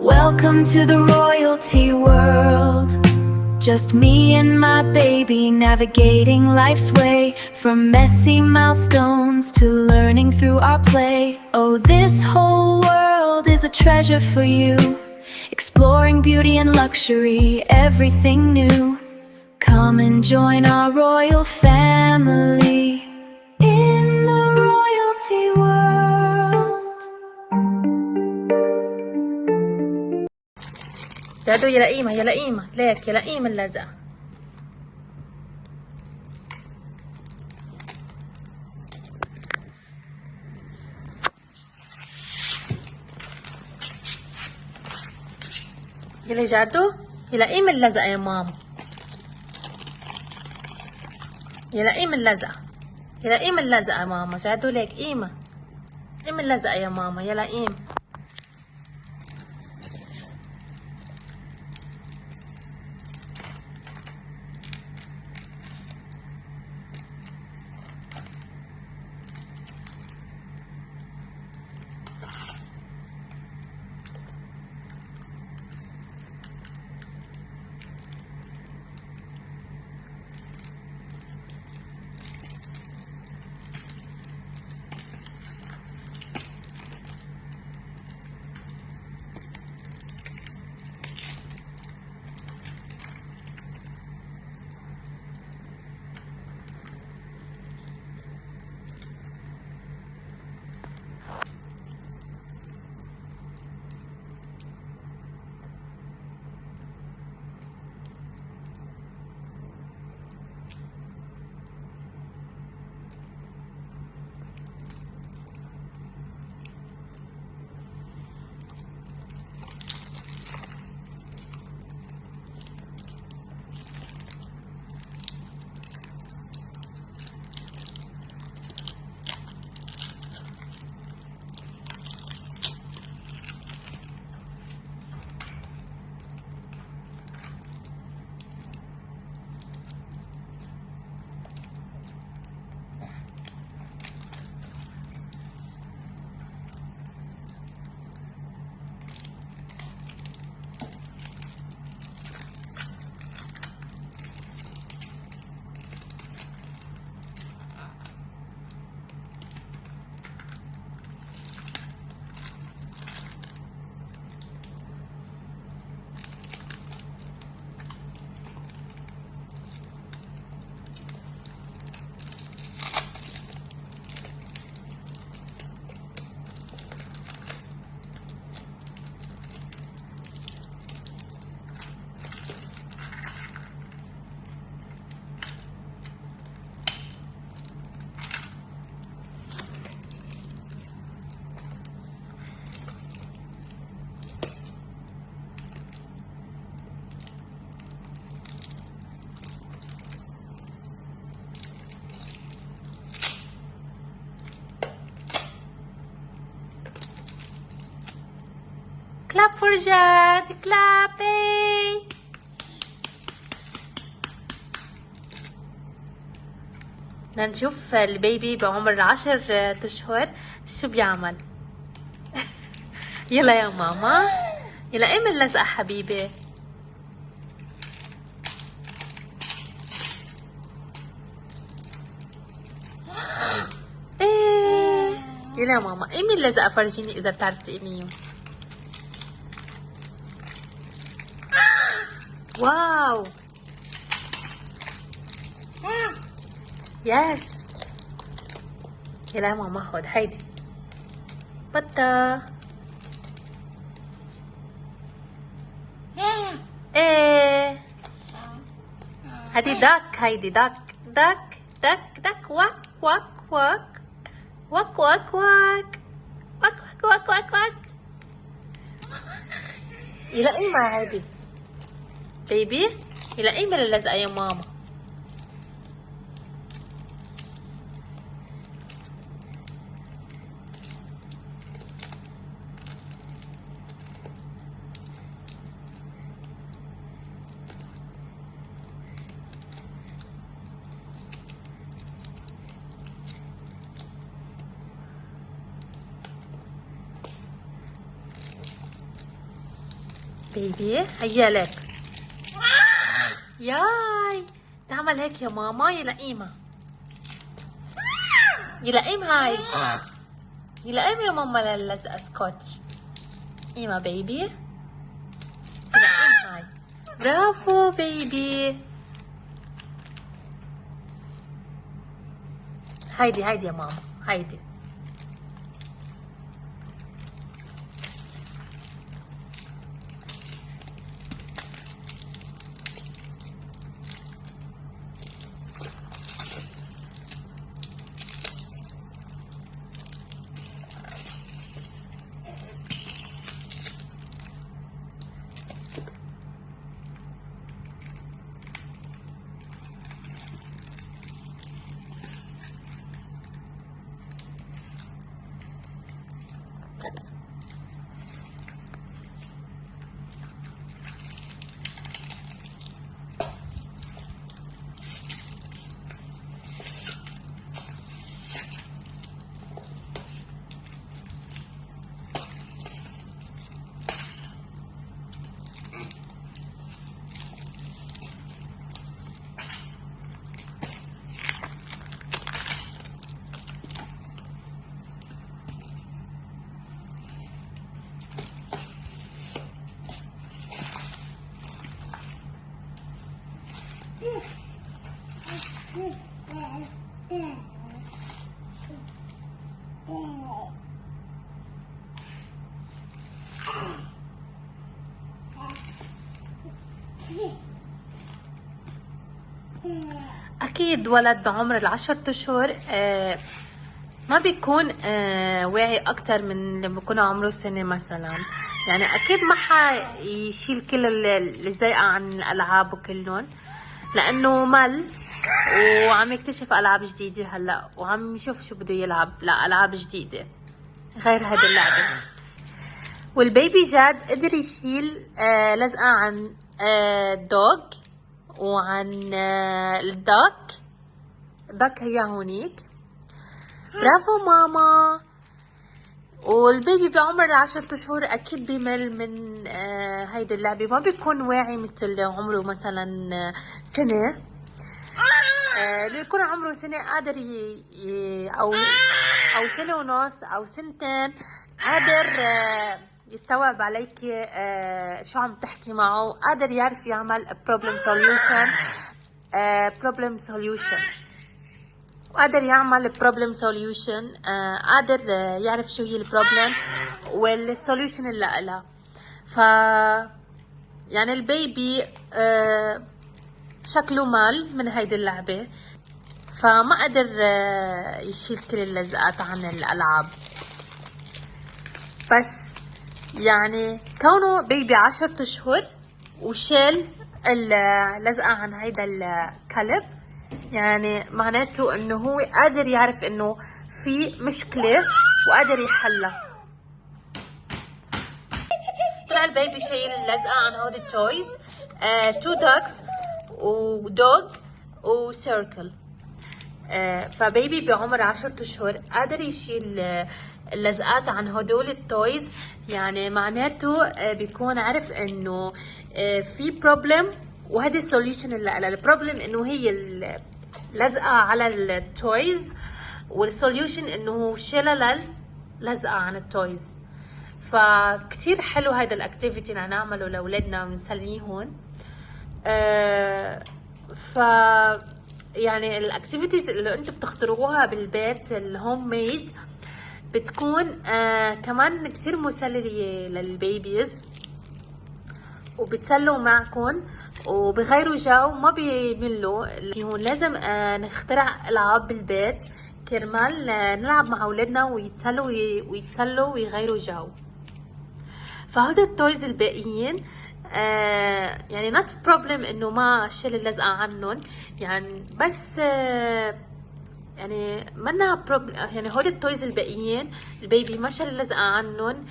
Welcome to the royalty world. Just me and my baby navigating life's way, from messy milestones to learning through our play. Oh, this whole world is a treasure for you, exploring beauty and luxury, everything new. Come and join our royal family in the royalty world. جادو يلا قيمة يلا قيمة ليك يلا قيمة اللزقة. يلا جادو يلا قيمة اللزقة يا ماما. يلا قيمة اللزقة يلا قيمة اللزقة يا ماما. جادو ليك قيمة قيمة اللزقة يا ماما. يلا قيمة. Clap for Jad. Clapping. نشوف البيبي بعمر 10 أشهر شو بيعمل. يلا يا ماما يلا قيمة اللزقة حبيبي. ايه يلا يا ماما قيمي اللزقة. فرجيني إذا بتعرفي تقيميه. واو يس. يلا يا ماما خد هيدي بطة. ايه هدي دك. هيدي دك دك دك دك. واك واك واك واك واك واك واك واك واك واك. يلا قيمة هيدي بيبي. يلا قيمة اللزقة يا ماما. بيبي هيا لك. ياي تعمل هيك يا ماما. يلقيمها يلقيم هاي. يلقيم يا ماما للزقة سكوتش. ايما بيبي. يلقيم هاي. برافو بيبي. هيدي يا ماما هيدي. أكيد ولد بعمر 10 أشهر ما بيكون واعي أكتر من لما بيكون عمره سنة مثلا. يعني أكيد ما حيشيل كل الزيقة عن الألعاب وكلهم، لأنه مل وعم يكتشف ألعاب جديدة هلأ، وعم يشوف شو بده يلعب لألعاب جديدة غير هذه اللعبة. والبيبي جاد قدر يشيل لزقة عن دوغ وعن الدك. الدك هي هونيك. برافو ماما. والبيبي بعمر 10 أشهر أكيد بيمل من هيدي اللعبة، ما بيكون واعي مثل عمره مثلا سنة. اللي يكون عمره سنة قادر أو سنة ونص أو سنتين قادر يستوعب عليك شو عم تحكي معه، قادر يعرف يعمل problem solution وقادر يعمل problem solution. قادر يعرف شو هي البروبلم والسوليوشن اللي لها. ف يعني البيبي شكله مال من هيدي اللعبة، فما قدر يشيل كل اللزقات عن الألعاب. بس يعني كونه بيبي 10 أشهر وشال اللزقة عن هيدا الكلب، يعني معناته انه هو قادر يعرف انه في مشكلة وقادر يحلها. طلع البيبي شايل اللزقة عن هودي التويز. 2 دوجز ودوغ وسيركل. فبيبي بعمر 10 أشهر قادر يشيل اللزقات عن هدول التويز، يعني معناته بيكون عارف انه في بروبلم وهذا السوليوشن اللي لها. البروبلم انه هي اللزقة على التويز، والسوليوشن انه شيلها للزقة عن التويز. فكتير حلو هذا الاكتيفيتي اللي نعمله لاولادنا ونسليهم. ف يعني الاكتيفيتيز اللي انتم بتخترعوها بالبيت الهوم ميد بتكون كمان كتير مسلية للبيبيز، وبتسلوا معكم وبغيروا جو، ما بيملوا. هون لازم نخترع العاب بالبيت كرمال نلعب مع اولادنا ويتسلوا ويغيروا جو. فهذا التويز الباقيين يعني not problem انه ما شيل اللزقة عنهم، يعني بس يعني منا بروبلم. يعني هودي التويز الباقيين البيبي ما شال اللزقة عنهم،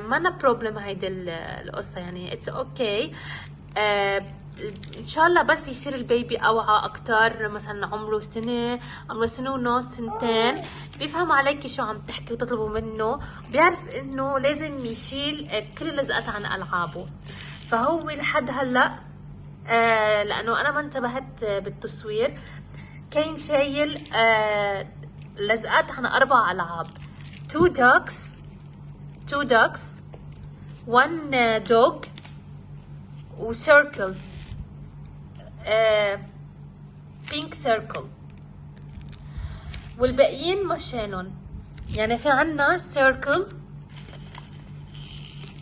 منا بروبلم هيدي القصة، يعني اتس اوكي. ان شاء الله بس يصير البيبي اوعى اكتر، مثلا عمره سنة، عمره سنة ونص، سنتين، بيفهم عليكي شو عم تحكي وتطلبوا منه، بيعرف انه لازم يشيل كل اللزقات عن العابه. فهو لحد هلا لانه انا ما انتبهت بالتصوير كان شايل لزقات عن 4 العاب، 2 ducks 1 dog وسيركل، بينك سيركل، والباقيين ما شالن. يعني في عنا سيركل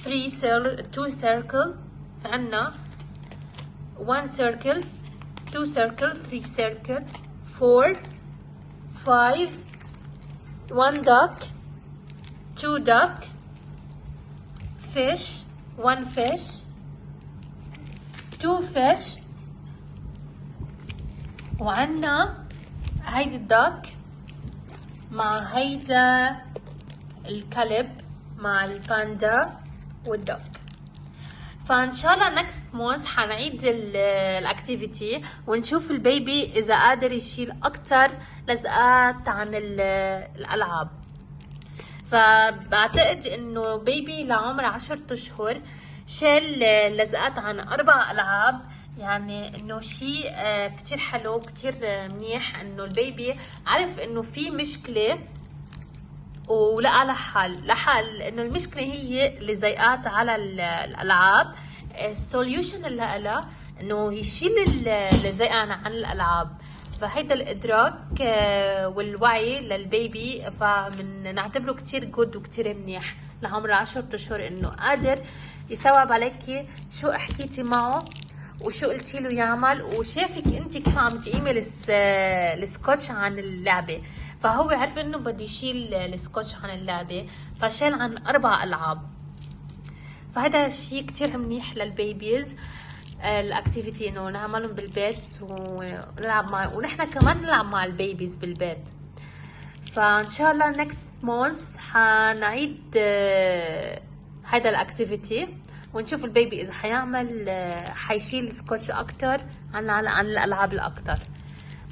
2 سيركل، في عنا 1 سيركل 2 سيركل 3 سيركل 4 5 1 duck 2 duck fish 1 fish 2 fish، وعنا هيدي الدك مع هيدا الكلب مع الباندا والدك. فان شاء الله نكست مونث حنعيد الاكتيفيتي ونشوف البيبي اذا قادر يشيل اكتر لزقات عن الالعاب. فبعتقد انه بيبي لعمر 10 اشهر شال لزقات عن 4 العاب، يعني انه شيء كتير حلو، كتير منيح انه البيبي عرف انه في مشكلة ولقى لحل انه المشكلة هي اللزقات على الالعاب. السوليوشن اللي لقى انه يشيل اللزقات عن الالعاب. فهيدا الادراك والوعي للبيبي فمن نعتبره كتير جود وكتير منيح لعمر 10 اشهر، انه قادر يستوعب عليكي شو حكيتي معه وشو قلتي له يعمل، وشافك انت كيف عم تقيمي السكوتش عن اللعبه، فهو عرف انه بده يشيل السكوتش عن اللعبه فشال عن 4 العاب. فهذا الشيء كتير منيح للبيبيز، الاكتيفيتي انه نعملهم بالبيت ونلعب مع، ونحن كمان نلعب مع البيبيز بالبيت. فان شاء الله نكست مونث حنعيد هذا الاكتيفيتي ونشوف البيبي اذا حيعمل حيشيل سكوتش اكتر عن الالعاب الاكتر.